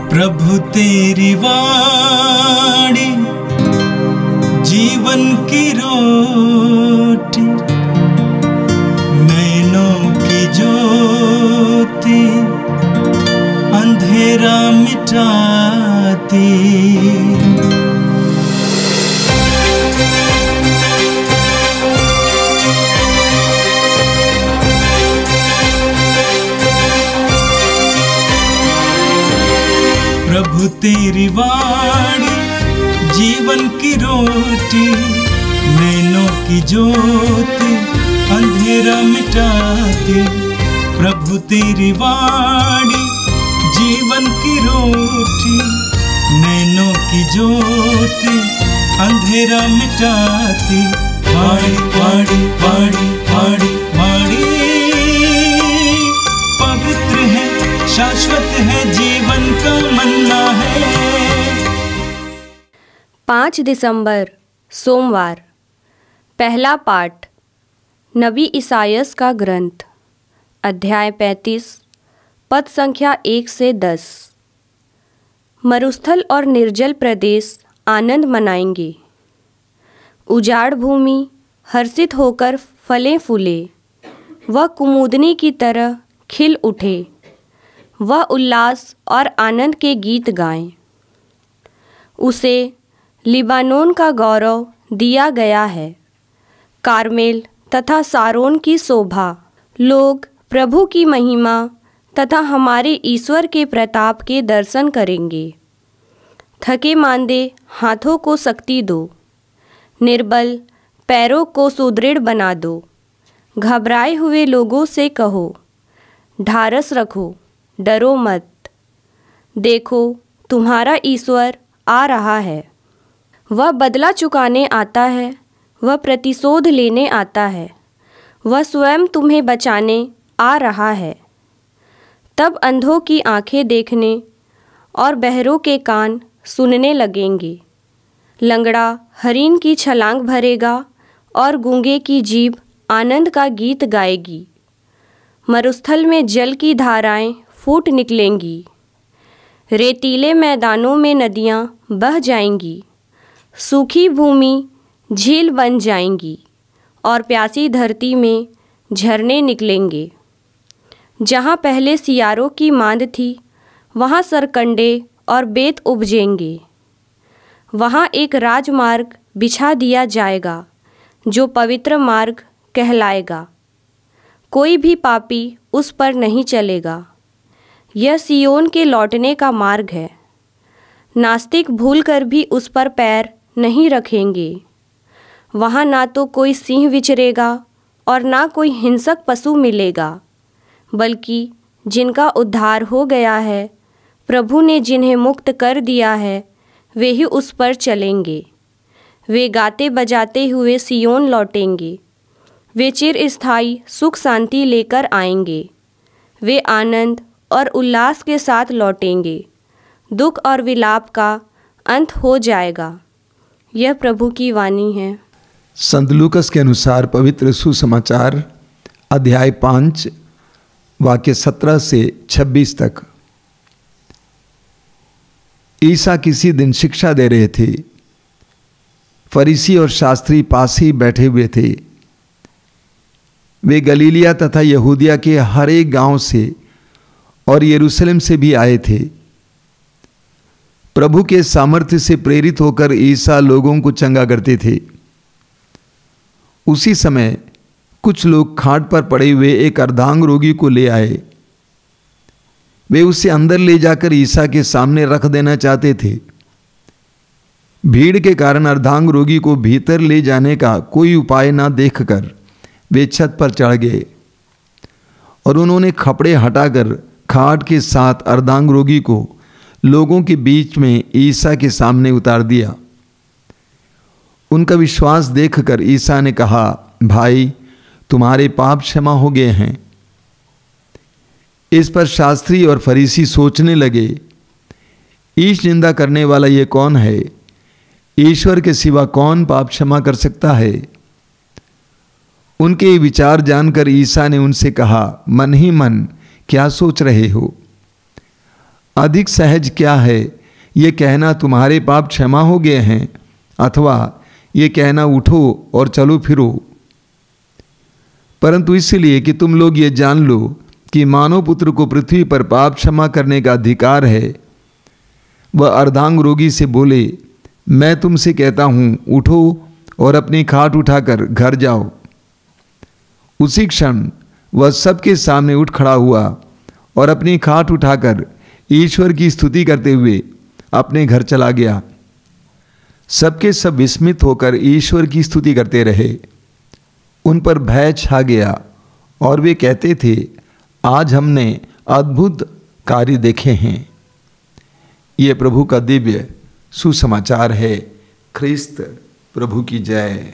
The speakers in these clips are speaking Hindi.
प्रभु तेरी वाणी जीवन की रोटी, नैनों की ज्योति अंधेरा मिटाती। प्रभु तेरी वाणी जीवन की रोटी, नैनों की ज्योति अंधेरा मिटाती। प्रभु तेरी वाणी जीवन की रोटी, नैनों की ज्योति अंधेरा मिटाती। वाणी वाणी वाणी वाणी वाणी पवित्र है, शाश्वत है, जीवन का मन्ना है। 5 दिसंबर सोमवार। पहला पाठ नबी इसायास का ग्रंथ, अध्याय 35, पद संख्या 1 से 10। मरुस्थल और निर्जल प्रदेश आनंद मनाएंगे। उजाड़ भूमि हर्षित होकर फले फूले, वह कुमुदनी की तरह खिल उठे, वह उल्लास और आनंद के गीत गाएं। उसे लिबानोन का गौरव दिया गया है, कारमेल तथा सारोन की शोभा। लोग प्रभु की महिमा तथा हमारे ईश्वर के प्रताप के दर्शन करेंगे। थके मांदे हाथों को शक्ति दो, निर्बल पैरों को सुदृढ़ बना दो। घबराए हुए लोगों से कहो, ढारस रखो, डरो मत। देखो, तुम्हारा ईश्वर आ रहा है। वह बदला चुकाने आता है, वह प्रतिशोध लेने आता है, वह स्वयं तुम्हें बचाने आ रहा है। तब अंधों की आंखें देखने और बहरों के कान सुनने लगेंगे। लंगड़ा हरीन की छलांग भरेगा और गूंगे की जीभ आनंद का गीत गाएगी। मरुस्थल में जल की धाराएं फूट निकलेंगी, रेतीले मैदानों में नदियां बह जाएंगी, सूखी भूमि झील बन जाएंगी और प्यासी धरती में झरने निकलेंगे। जहाँ पहले सियारों की मांद थी, वहाँ सरकंडे और बेत उपजेंगे। वहाँ एक राजमार्ग बिछा दिया जाएगा, जो पवित्र मार्ग कहलाएगा। कोई भी पापी उस पर नहीं चलेगा। यह सियोन के लौटने का मार्ग है। नास्तिक भूलकर भी उस पर पैर नहीं रखेंगे। वहाँ ना तो कोई सिंह विचरेगा और ना कोई हिंसक पशु मिलेगा, बल्कि जिनका उद्धार हो गया है, प्रभु ने जिन्हें मुक्त कर दिया है, वे ही उस पर चलेंगे। वे गाते बजाते हुए सियोन लौटेंगे। वे चिरस्थायी सुख शांति लेकर आएंगे। वे आनंद और उल्लास के साथ लौटेंगे। दुख और विलाप का अंत हो जाएगा। यह प्रभु की वाणी है। संत लूकस के अनुसार पवित्र सुसमाचार अध्याय 5 वाक्य 17 से 26 तक। ईसा किसी दिन शिक्षा दे रहे थे। फरीसी और शास्त्री पास ही बैठे हुए थे। वे गलीलिया तथा यहूदिया के हर एक गांव से और यरूशलेम से भी आए थे। प्रभु के सामर्थ्य से प्रेरित होकर ईसा लोगों को चंगा करते थे। उसी समय कुछ लोग खाट पर पड़े हुए एक अर्धांग रोगी को ले आए। वे उसे अंदर ले जाकर ईसा के सामने रख देना चाहते थे। भीड़ के कारण अर्धांग रोगी को भीतर ले जाने का कोई उपाय ना देखकर वे छत पर चढ़ गए और उन्होंने कपड़े हटाकर खाट के साथ अर्धांग रोगी को लोगों के बीच में ईसा के सामने उतार दिया। उनका विश्वास देखकर ईसा ने कहा, भाई, तुम्हारे पाप क्षमा हो गए हैं। इस पर शास्त्री और फरीसी सोचने लगे, ईश निंदा करने वाला ये कौन है? ईश्वर के सिवा कौन पाप क्षमा कर सकता है? उनके विचार जानकर ईसा ने उनसे कहा, मन ही मन क्या सोच रहे हो? अधिक सहज क्या है, ये कहना तुम्हारे पाप क्षमा हो गए हैं, अथवा ये कहना उठो और चलो फिरो। परंतु इसलिए कि तुम लोग ये जान लो कि मानव पुत्र को पृथ्वी पर पाप क्षमा करने का अधिकार है। वह अर्धांग रोगी से बोले, मैं तुमसे कहता हूँ, उठो और अपनी खाट उठाकर घर जाओ। उसी क्षण वह सबके सामने उठ खड़ा हुआ और अपनी खाट उठाकर ईश्वर की स्तुति करते हुए अपने घर चला गया। सबके सब विस्मित होकर ईश्वर की स्तुति करते रहे। उन पर भय छा गया और वे कहते थे, आज हमने अद्भुत कार्य देखे हैं। ये प्रभु का दिव्य सुसमाचार है। ख्रिस्त प्रभु की जय।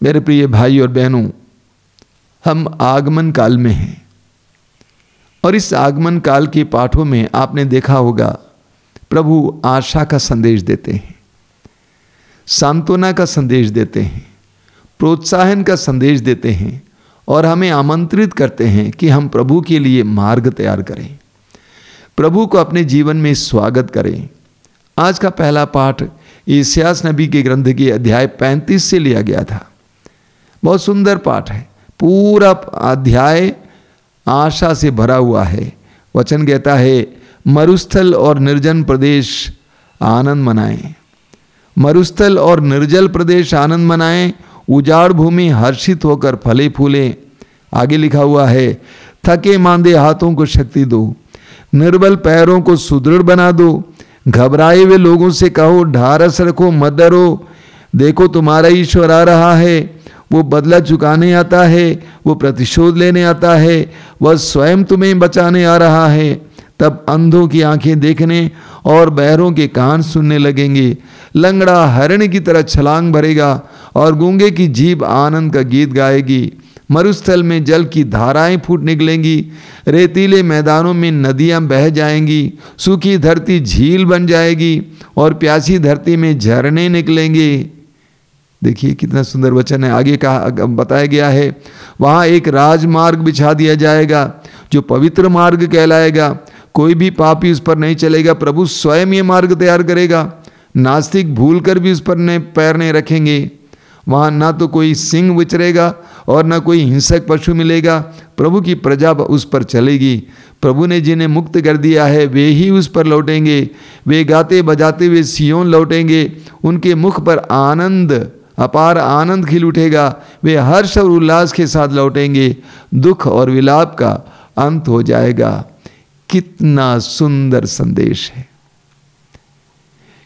मेरे प्रिय भाई और बहनों, हम आगमन काल में हैं और इस आगमन काल के पाठों में आपने देखा होगा प्रभु आशा का संदेश देते हैं, सांत्वना का संदेश देते हैं, प्रोत्साहन का संदेश देते हैं और हमें आमंत्रित करते हैं कि हम प्रभु के लिए मार्ग तैयार करें, प्रभु को अपने जीवन में स्वागत करें। आज का पहला पाठ यशायाह नबी के ग्रंथ के अध्याय 35 से लिया गया था। बहुत सुंदर पाठ है। पूरा अध्याय आशा से भरा हुआ है। वचन कहता है, मरुस्थल और निर्जन प्रदेश आनंद मनाएं, मरुस्थल और निर्जल प्रदेश आनंद मनाएं, उजाड़ भूमि हर्षित होकर फले फूले। आगे लिखा हुआ है, थके मांदे हाथों को शक्ति दो, निर्बल पैरों को सुदृढ़ बना दो, घबराए हुए लोगों से कहो ढारस रखो, मत डरो, देखो तुम्हारा ईश्वर आ रहा है, वो बदला चुकाने आता है, वो प्रतिशोध लेने आता है, वह स्वयं तुम्हें बचाने आ रहा है। तब अंधों की आंखें देखने और बहरों के कान सुनने लगेंगे, लंगड़ा हरण की तरह छलांग भरेगा और गूंगे की जीभ आनंद का गीत गाएगी। मरुस्थल में जल की धाराएं फूट निकलेंगी, रेतीले मैदानों में नदियां बह जाएंगी, सूखी धरती झील बन जाएगी और प्यासी धरती में झरने निकलेंगे। देखिए कितना सुंदर वचन है। आगे कहा बताया गया है, वहाँ एक राजमार्ग बिछा दिया जाएगा जो पवित्र मार्ग कहलाएगा, कोई भी पापी उस पर नहीं चलेगा, प्रभु स्वयं ये मार्ग तैयार करेगा, नास्तिक भूल कर भी उस पर पैर नहीं रखेंगे। वहाँ ना तो कोई सिंह विचरेगा और ना कोई हिंसक पशु मिलेगा, प्रभु की प्रजा उस पर चलेगी। प्रभु ने जिन्हें मुक्त कर दिया है वे ही उस पर लौटेंगे, वे गाते बजाते हुए सियोन लौटेंगे, उनके मुख पर आनंद, अपार आनंद खिल उठेगा, वे हर्ष और उल्लास के साथ लौटेंगे, दुख और विलाप का अंत हो जाएगा। कितना सुंदर संदेश है।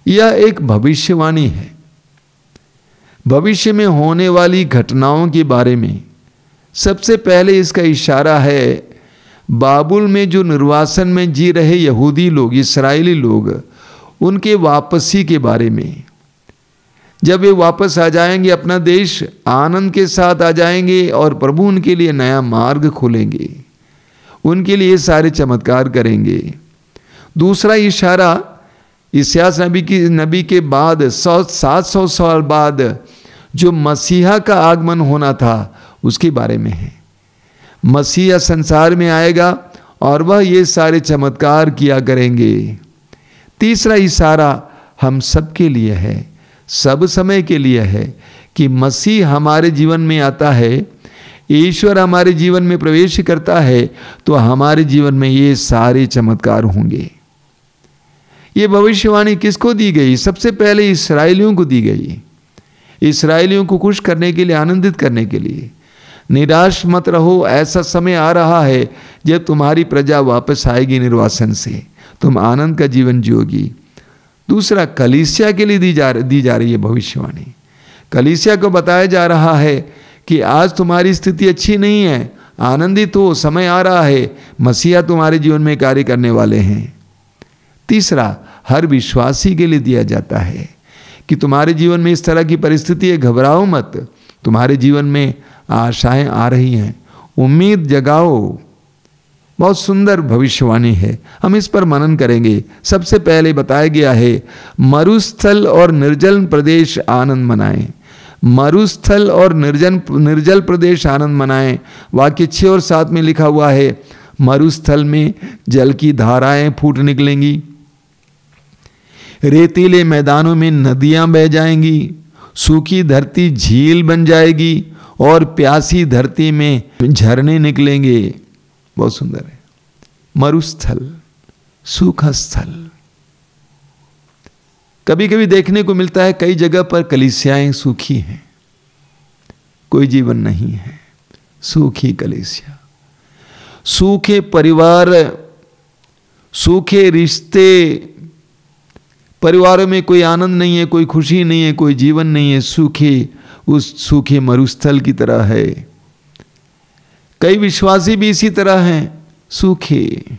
यह एक भविष्यवाणी है, भविष्य में होने वाली घटनाओं के बारे में। सबसे पहले इसका इशारा है बाबुल में जो निर्वासन में जी रहे यहूदी लोग, इस्राएली लोग, उनके वापसी के बारे में। जब वे वापस आ जाएंगे अपना देश, आनंद के साथ आ जाएंगे और प्रभु उनके लिए नया मार्ग खोलेंगे, उनके लिए सारे चमत्कार करेंगे। दूसरा इशारा यशायाह नबी के बाद 700 साल बाद जो मसीहा का आगमन होना था उसके बारे में है। मसीहा संसार में आएगा और वह ये सारे चमत्कार किया करेंगे। तीसरा इशारा हम सबके लिए है, सब समय के लिए है कि मसीह हमारे जीवन में आता है, ईश्वर हमारे जीवन में प्रवेश करता है तो हमारे जीवन में ये सारे चमत्कार होंगे। ये भविष्यवाणी किसको दी गई? सबसे पहले इस्राएलियों को दी गई, इस्राएलियों को खुश करने के लिए, आनंदित करने के लिए। निराश मत रहो, ऐसा समय आ रहा है जब तुम्हारी प्रजा वापस आएगी निर्वासन से, तुम आनंद का जीवन जियोगी। दूसरा, कलीसिया के लिए दी जा रही है भविष्यवाणी। कलीसिया को बताया जा रहा है कि आज तुम्हारी स्थिति अच्छी नहीं है, आनंदित हो, समय आ रहा है, मसीहा तुम्हारे जीवन में कार्य करने वाले हैं। तीसरा, हर विश्वासी के लिए दिया जाता है कि तुम्हारे जीवन में इस तरह की परिस्थिति है, घबराओ मत, तुम्हारे जीवन में आशाएं आ रही हैं, उम्मीद जगाओ। बहुत सुंदर भविष्यवाणी है, हम इस पर मनन करेंगे। सबसे पहले बताया गया है मरुस्थल और निर्जल प्रदेश आनंद मनाएं, मरुस्थल और निर्जल प्रदेश आनंद मनाएं। वाक्य 6 और 7 में लिखा हुआ है, मरुस्थल में जल की धाराएं फूट निकलेंगी, रेतीले मैदानों में नदियां बह जाएंगी, सूखी धरती झील बन जाएगी और प्यासी धरती में झरने निकलेंगे। बहुत सुंदर है। मरुस्थल, सूखा स्थल। कभी कभी देखने को मिलता है कई जगह पर कलीसियाएं सूखी हैं, कोई जीवन नहीं है, सूखी कलीसिया, सूखे परिवार, सूखे रिश्ते, परिवारों में कोई आनंद नहीं है, कोई खुशी नहीं है, कोई जीवन नहीं है, सूखे, उस सूखे मरुस्थल की तरह है। कई विश्वासी भी इसी तरह हैं, सूखे,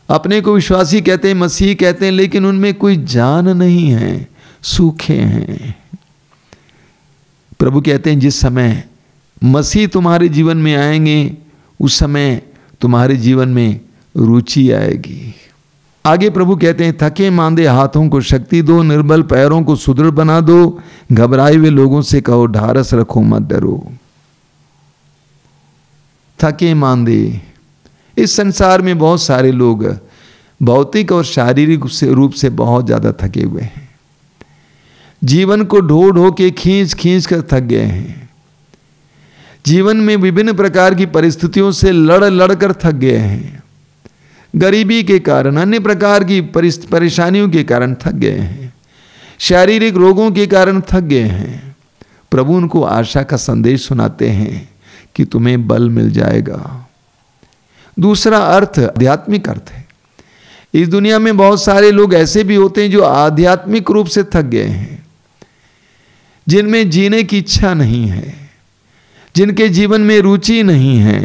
अपने को विश्वासी कहते हैं, मसीह कहते हैं, लेकिन उनमें कोई जान नहीं है, सूखे हैं। प्रभु कहते हैं जिस समय मसीह तुम्हारे जीवन में आएंगे उस समय तुम्हारे जीवन में रुचि आएगी। आगे प्रभु कहते हैं थके मांदे हाथों को शक्ति दो, निर्बल पैरों को सुदृढ़ बना दो, घबराए हुए लोगों से कहो ढारस रखो मत डरो। थके मांदे, इस संसार में बहुत सारे लोग भौतिक और शारीरिक रूप से बहुत ज्यादा थके हुए हैं, जीवन को ढो ढो के खींच खींच कर थक गए हैं, जीवन में विभिन्न प्रकार की परिस्थितियों से लड़ लड़ कर थक गए हैं, गरीबी के कारण, अन्य प्रकार की परेशानियों के कारण थक गए हैं, शारीरिक रोगों के कारण थक गए हैं। प्रभु उनको आशा का संदेश सुनाते हैं कि तुम्हें बल मिल जाएगा। दूसरा अर्थ आध्यात्मिक अर्थ है। इस दुनिया में बहुत सारे लोग ऐसे भी होते हैं जो आध्यात्मिक रूप से थक गए हैं, जिनमें जीने की इच्छा नहीं है, जिनके जीवन में रुचि नहीं है,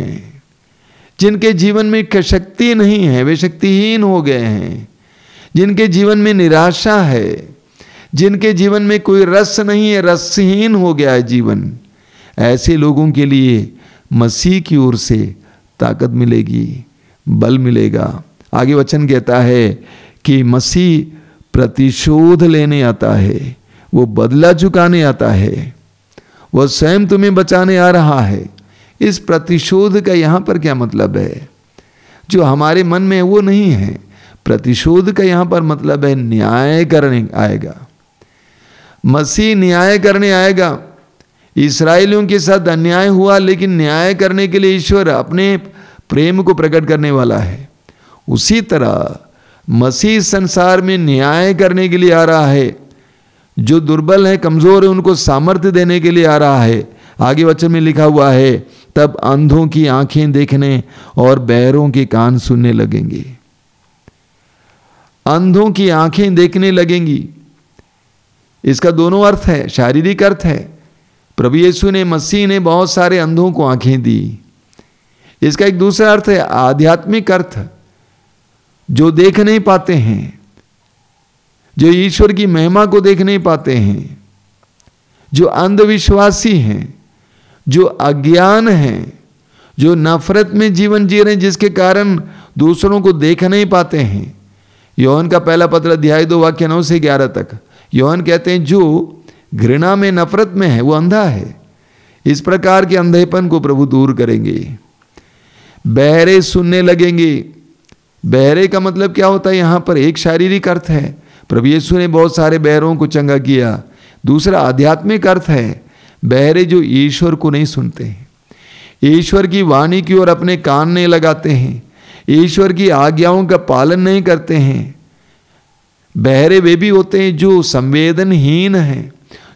जिनके जीवन में शक्ति नहीं है, वे शक्तिहीन हो गए हैं, जिनके जीवन में निराशा है, जिनके जीवन में कोई रस नहीं है, रसहीन हो गया है जीवन। ऐसे लोगों के लिए मसीह की ओर से ताकत मिलेगी, बल मिलेगा। आगे वचन कहता है कि मसीह प्रतिशोध लेने आता है, वो बदला चुकाने आता है, वह स्वयं तुम्हें बचाने आ रहा है। इस प्रतिशोध का यहाँ पर क्या मतलब है? जो हमारे मन में है वो नहीं है। प्रतिशोध का यहाँ पर मतलब है न्याय करने आएगा, मसीह न्याय करने आएगा। इस्राएलियों के साथ अन्याय हुआ, लेकिन न्याय करने के लिए ईश्वर अपने प्रेम को प्रकट करने वाला है। उसी तरह मसीह संसार में न्याय करने के लिए आ रहा है। जो दुर्बल है, कमजोर है, उनको सामर्थ्य देने के लिए आ रहा है। आगे वचन में लिखा हुआ है तब अंधों की आंखें देखने और बहरों के कान सुनने लगेंगे। अंधों की आंखें देखने लगेंगी, इसका दोनों अर्थ है, शारीरिक अर्थ है। प्रभु यीशु ने, मसीह ने बहुत सारे अंधों को आंखें दी। इसका एक दूसरा अर्थ है आध्यात्मिक अर्थ, जो देख नहीं पाते हैं, जो ईश्वर की महिमा को देख नहीं पाते हैं, जो अंधविश्वासी हैं, जो अज्ञान हैं, जो नफरत में जीवन जी रहे हैं, जिसके कारण दूसरों को देख नहीं पाते हैं। योहन का पहला पत्र अध्याय 2 वाक्य 9 से 11 तक योहन कहते हैं जो घृणा में, नफरत में है वो अंधा है। इस प्रकार के अंधेपन को प्रभु दूर करेंगे। बहरे सुनने लगेंगे। बहरे का मतलब क्या होता है? यहाँ पर एक शारीरिक अर्थ है, प्रभु यीशु ने बहुत सारे बहरों को चंगा किया। दूसरा आध्यात्मिक अर्थ है, बहरे जो ईश्वर को नहीं सुनते हैं, ईश्वर की वाणी की ओर अपने कान नहीं लगाते हैं, ईश्वर की आज्ञाओं का पालन नहीं करते हैं। बहरे वे भी होते हैं जो संवेदनहीन हैं,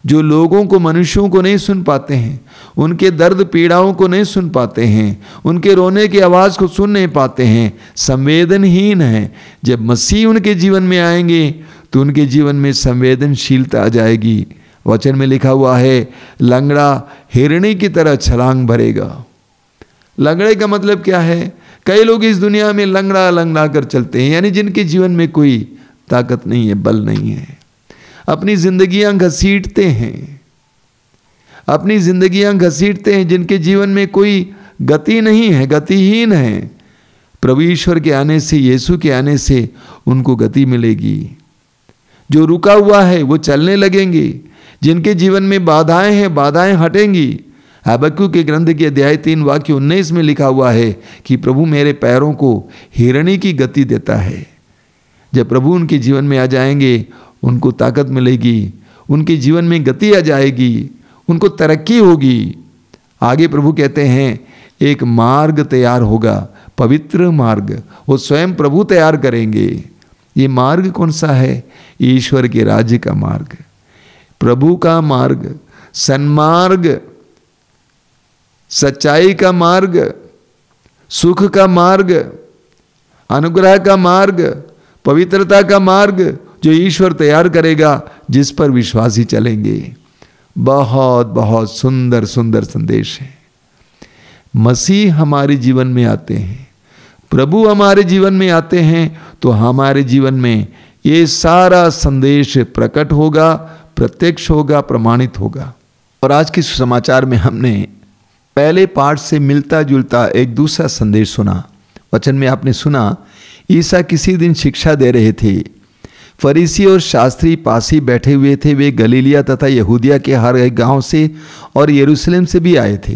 जो लोगों को, मनुष्यों को नहीं सुन पाते हैं, उनके दर्द पीड़ाओं को नहीं सुन पाते हैं, उनके रोने की आवाज़ को सुन नहीं पाते हैं, संवेदनहीन हैं। जब मसीह उनके जीवन में आएंगे तो उनके जीवन में संवेदनशीलता आ जाएगी। वचन में लिखा हुआ है लंगड़ा हिरणी की तरह छलांग भरेगा। लंगड़े का मतलब क्या है? कई लोग इस दुनिया में लंगड़ा लंगड़ा कर चलते हैं, यानी जिनके जीवन में कोई ताकत नहीं है, बल नहीं है, अपनी जिंदगियां घसीटते हैं, अपनी जिंदगियां घसीटते हैं, जिनके जीवन में कोई गति नहीं है, गतिहीन है। प्रभु ईश्वर के आने से, यीशु के आने से उनको गति मिलेगी। जो रुका हुआ है वो चलने लगेंगे। जिनके जीवन में बाधाएं हैं, बाधाएं हटेंगी। हबक्कूक के ग्रंथ के अध्याय 3 वाक्य 19 में लिखा हुआ है कि प्रभु मेरे पैरों को हिरणी की गति देता है। जब प्रभु उनके जीवन में आ जाएंगे, उनको ताकत मिलेगी, उनके जीवन में गति आ जाएगी, उनको तरक्की होगी। आगे प्रभु कहते हैं एक मार्ग तैयार होगा, पवित्र मार्ग, वो स्वयं प्रभु तैयार करेंगे। ये मार्ग कौन सा है? ईश्वर के राज्य का मार्ग, प्रभु का मार्ग, सन्मार्ग, सच्चाई का मार्ग, सुख का मार्ग, अनुग्रह का मार्ग, पवित्रता का मार्ग, जो ईश्वर तैयार करेगा, जिस पर विश्वासी चलेंगे। बहुत बहुत सुंदर सुंदर संदेश है। मसीह हमारे जीवन में आते हैं, प्रभु हमारे जीवन में आते हैं, तो हमारे जीवन में ये सारा संदेश प्रकट होगा, प्रत्यक्ष होगा, प्रमाणित होगा। और आज के सुसमाचार में हमने पहले पाठ से मिलता जुलता एक दूसरा संदेश सुना। वचन में आपने सुना, ईसा किसी दिन शिक्षा दे रहे थे। फरीसी और शास्त्री पास ही बैठे हुए थे। वे गलीलिया तथा यहूदिया के हर एक गांव से और यरूशलेम से भी आए थे।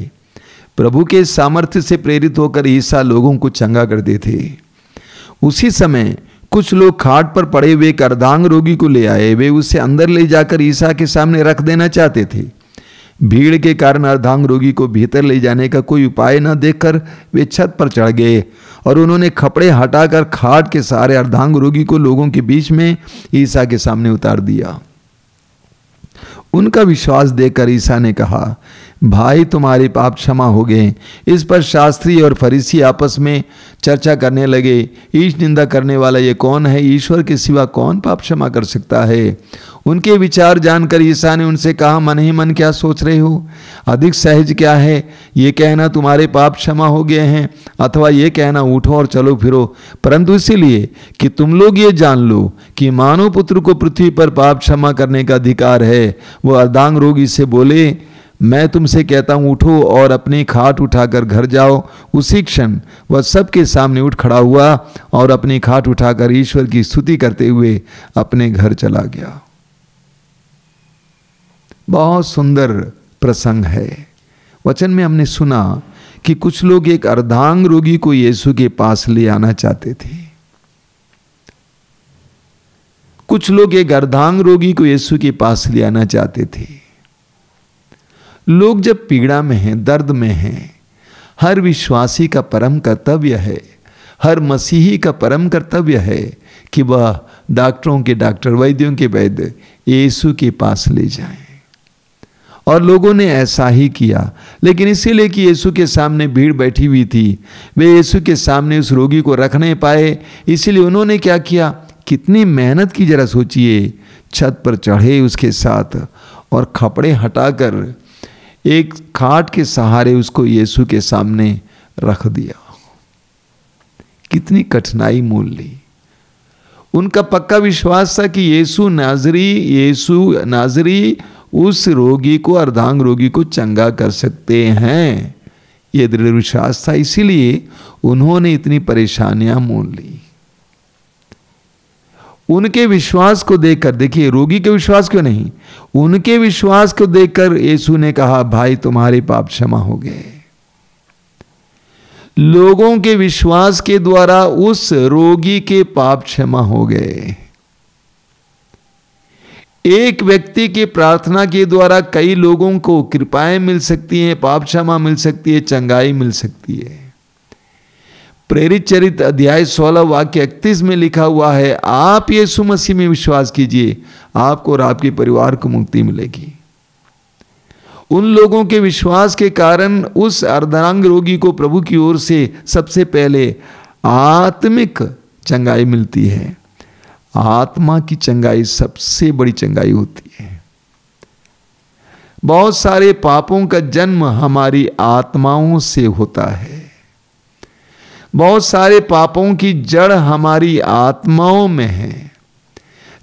प्रभु के सामर्थ्य से प्रेरित होकर ईसा लोगों को चंगा करते थे। उसी समय कुछ लोग खाट पर पड़े हुए एक अर्धांग रोगी को ले आए। वे उसे अंदर ले जाकर ईसा के सामने रख देना चाहते थे। भीड़ के कारण अर्धांग रोगी को भीतर ले जाने का कोई उपाय न देखकर वे छत पर चढ़ गए और उन्होंने कपड़े हटाकर खाट के सहारे अर्धांग रोगी को लोगों के बीच में ईसा के सामने उतार दिया। उनका विश्वास देखकर ईसा ने कहा, भाई तुम्हारे पाप क्षमा हो गए। इस पर शास्त्री और फरीसी आपस में चर्चा करने लगे, ईश निंदा करने वाला ये कौन है? ईश्वर के सिवा कौन पाप क्षमा कर सकता है? उनके विचार जानकर ईसा ने उनसे कहा, मन ही मन क्या सोच रहे हो? अधिक सहज क्या है, ये कहना तुम्हारे पाप क्षमा हो गए हैं, अथवा ये कहना उठो और चलो फिरो? परंतु इसीलिए कि तुम लोग ये जान लो कि मानव पुत्र को पृथ्वी पर पाप क्षमा करने का अधिकार है। वो अर्धांग रोगी से बोले, मैं तुमसे कहता हूं, उठो और अपनी खाट उठाकर घर जाओ। उसी क्षण वह सबके सामने उठ खड़ा हुआ और अपनी खाट उठाकर ईश्वर की स्तुति करते हुए अपने घर चला गया। बहुत सुंदर प्रसंग है। वचन में हमने सुना कि कुछ लोग एक अर्धांग रोगी को यीशु के पास ले आना चाहते थे। कुछ लोग एक अर्धांग रोगी को यीशु के पास ले आना चाहते थे। लोग जब पीड़ा में हैं, दर्द में हैं, हर विश्वासी का परम कर्तव्य है, हर मसीही का परम कर्तव्य है कि वह डॉक्टरों के डॉक्टर, वैद्यों के वैद्य यीशु के पास ले जाएं। और लोगों ने ऐसा ही किया, लेकिन इसीलिए कि यीशु के सामने भीड़ बैठी हुई थी, वे यीशु के सामने उस रोगी को रख नहीं पाए। इसीलिए उन्होंने क्या किया? कितनी मेहनत की, जरा सोचिए। छत पर चढ़े उसके साथ और कपड़े हटाकर एक खाट के सहारे उसको यीशु के सामने रख दिया। कितनी कठिनाई मोल ली। उनका पक्का विश्वास था कि यीशु नाजरी उस रोगी को, अर्धांग रोगी को चंगा कर सकते हैं। ये दृढ़ विश्वास था, इसीलिए उन्होंने इतनी परेशानियां मोल ली। उनके विश्वास को देखकर, देखिए रोगी के विश्वास क्यों नहीं, उनके विश्वास को देखकर यीशु ने कहा, भाई तुम्हारे पाप क्षमा हो गए। लोगों के विश्वास के द्वारा उस रोगी के पाप क्षमा हो गए। एक व्यक्ति की प्रार्थना के द्वारा कई लोगों को कृपाएं मिल सकती हैं, पाप क्षमा मिल सकती है, चंगाई मिल सकती है। प्रेरित चरित्र अध्याय 16 वाक्य 31 में लिखा हुआ है, आप यीशु मसीह में विश्वास कीजिए, आपको और आपके परिवार को मुक्ति मिलेगी। उन लोगों के विश्वास के कारण उस अर्धांग रोगी को प्रभु की ओर से सबसे पहले आत्मिक चंगाई मिलती है। आत्मा की चंगाई सबसे बड़ी चंगाई होती है। बहुत सारे पापों का जन्म हमारी आत्माओं से होता है। बहुत सारे पापों की जड़ हमारी आत्माओं में है।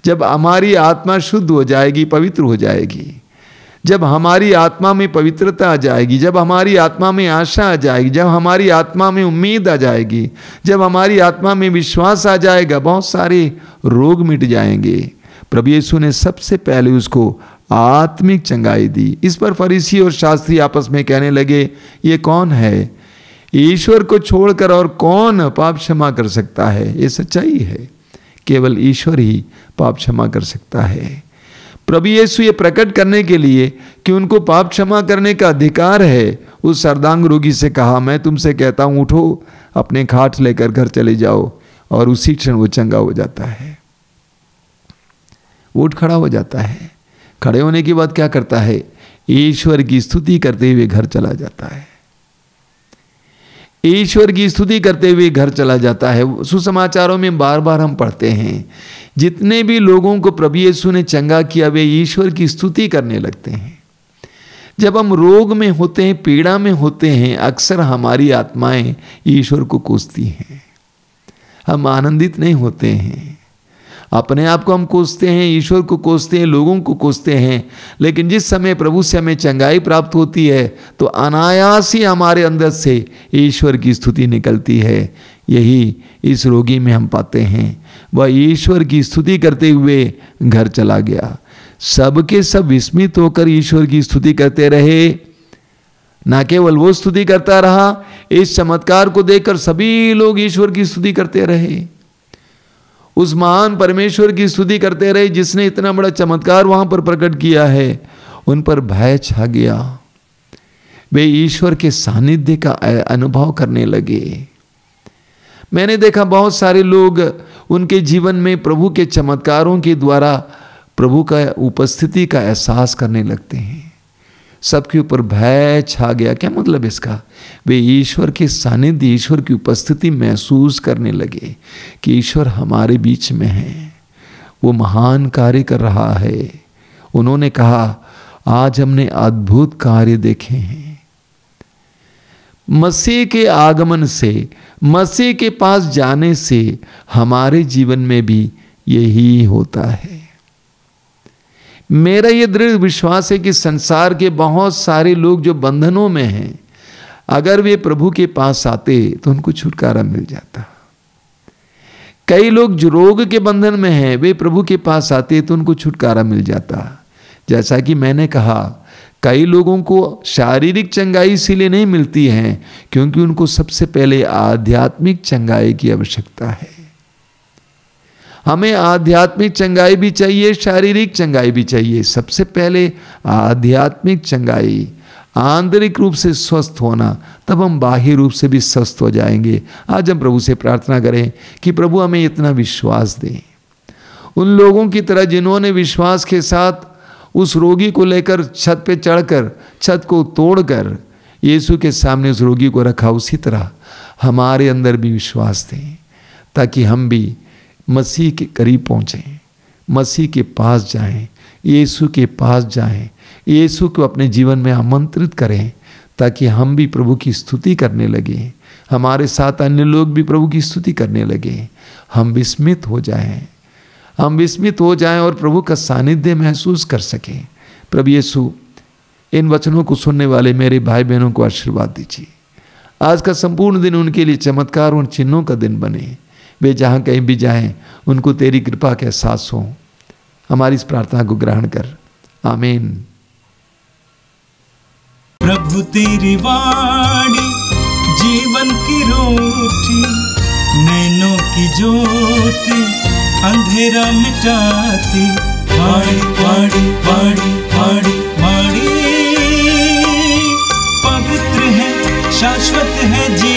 जब हमारी आत्मा शुद्ध हो जाएगी, पवित्र हो जाएगी, जब हमारी आत्मा में पवित्रता आ जाएगी, जब हमारी आत्मा में आशा आ जाएगी, जब हमारी आत्मा में उम्मीद आ जाएगी, जब हमारी आत्मा में विश्वास आ जाएगा, बहुत सारे रोग मिट जाएंगे। प्रभु यीशु ने सबसे पहले उसको आत्मिक चंगाई दी। इस पर फरीसी और शास्त्री आपस में कहने लगे, ये कौन है? ईश्वर को छोड़कर और कौन पाप क्षमा कर सकता है? ये सच्चाई है, केवल ईश्वर ही पाप क्षमा कर सकता है। प्रभु यीशु ये प्रकट करने के लिए कि उनको पाप क्षमा करने का अधिकार है, उस अर्धांग रोगी से कहा, मैं तुमसे कहता हूं, उठो, अपने खाट लेकर घर चले जाओ। और उसी क्षण वो चंगा हो जाता है, उठ खड़ा हो जाता है। खड़े होने के बाद क्या करता है? ईश्वर की स्तुति करते हुए घर चला जाता है। ईश्वर की स्तुति करते हुए घर चला जाता है। सुसमाचारों में बार बार हम पढ़ते हैं, जितने भी लोगों को प्रभु यीशु ने चंगा किया वे ईश्वर की स्तुति करने लगते हैं। जब हम रोग में होते हैं, पीड़ा में होते हैं, अक्सर हमारी आत्माएं ईश्वर को कोसती हैं। हम आनंदित नहीं होते हैं, अपने आप को हम कोसते हैं, ईश्वर को कोसते हैं, लोगों को कोसते हैं। लेकिन जिस समय प्रभु से हमें चंगाई प्राप्त होती है तो अनायास ही हमारे अंदर से ईश्वर की स्तुति निकलती है। यही इस रोगी में हम पाते हैं। वह ईश्वर की स्तुति करते हुए घर चला गया। सबके सब विस्मित होकर ईश्वर की स्तुति करते रहे। ना केवल वो स्तुति करता रहा, इस चमत्कार को देखकर सभी लोग ईश्वर की स्तुति करते रहे, उस महान परमेश्वर की स्तुति करते रहे जिसने इतना बड़ा चमत्कार वहां पर प्रकट किया है। उन पर भय छा गया, वे ईश्वर के सानिध्य का अनुभव करने लगे। मैंने देखा बहुत सारे लोग उनके जीवन में प्रभु के चमत्कारों के द्वारा प्रभु का उपस्थिति का एहसास करने लगते हैं। सबके ऊपर भय छा गया। क्या मतलब इसका? वे ईश्वर के सानिध्य, ईश्वर की उपस्थिति महसूस करने लगे कि ईश्वर हमारे बीच में है, वो महान कार्य कर रहा है। उन्होंने कहा, आज हमने अद्भुत कार्य देखे हैं। मसीह के आगमन से, मसीह के पास जाने से हमारे जीवन में भी यही होता है। मेरा ये दृढ़ विश्वास है कि संसार के बहुत सारे लोग जो बंधनों में हैं, अगर वे प्रभु के पास आते तो उनको छुटकारा मिल जाता। कई लोग जो रोग के बंधन में हैं, वे प्रभु के पास आते तो उनको छुटकारा मिल जाता। जैसा कि मैंने कहा, कई लोगों को शारीरिक चंगाई इसीलिए नहीं मिलती है क्योंकि उनको सबसे पहले आध्यात्मिक चंगाई की आवश्यकता है। हमें आध्यात्मिक चंगाई भी चाहिए, शारीरिक चंगाई भी चाहिए। सबसे पहले आध्यात्मिक चंगाई, आंतरिक रूप से स्वस्थ होना, तब हम बाह्य रूप से भी स्वस्थ हो जाएंगे। आज हम प्रभु से प्रार्थना करें कि प्रभु हमें इतना विश्वास दें, उन लोगों की तरह जिन्होंने विश्वास के साथ उस रोगी को लेकर छत पे चढ़कर, छत को तोड़कर यीशु के सामने उस रोगी को रखा, उसी तरह हमारे अंदर भी विश्वास दें ताकि हम भी मसीह के करीब पहुँचें, मसीह के पास जाएं, यीशु के पास जाएं, यीशु को अपने जीवन में आमंत्रित करें ताकि हम भी प्रभु की स्तुति करने लगें, हमारे साथ अन्य लोग भी प्रभु की स्तुति करने लगें। हम विस्मित हो जाएं, हम विस्मित हो जाएं और प्रभु का सानिध्य महसूस कर सकें। प्रभु यीशु, इन वचनों को सुनने वाले मेरे भाई बहनों को आशीर्वाद दीजिए। आज का संपूर्ण दिन उनके लिए चमत्कार और चिन्हों का दिन बने। वे जहाँ कहीं भी जाएं, उनको तेरी कृपा का एहसास हो। हमारी इस प्रार्थना को ग्रहण कर, आमीन। प्रभु तेरी वाणी जीवन की रोटी, नैनों की ज्योति अंधेरा मिटाती। वाणी वाणी वाणी वाणी वाणी पवित्र है, शाश्वत है जी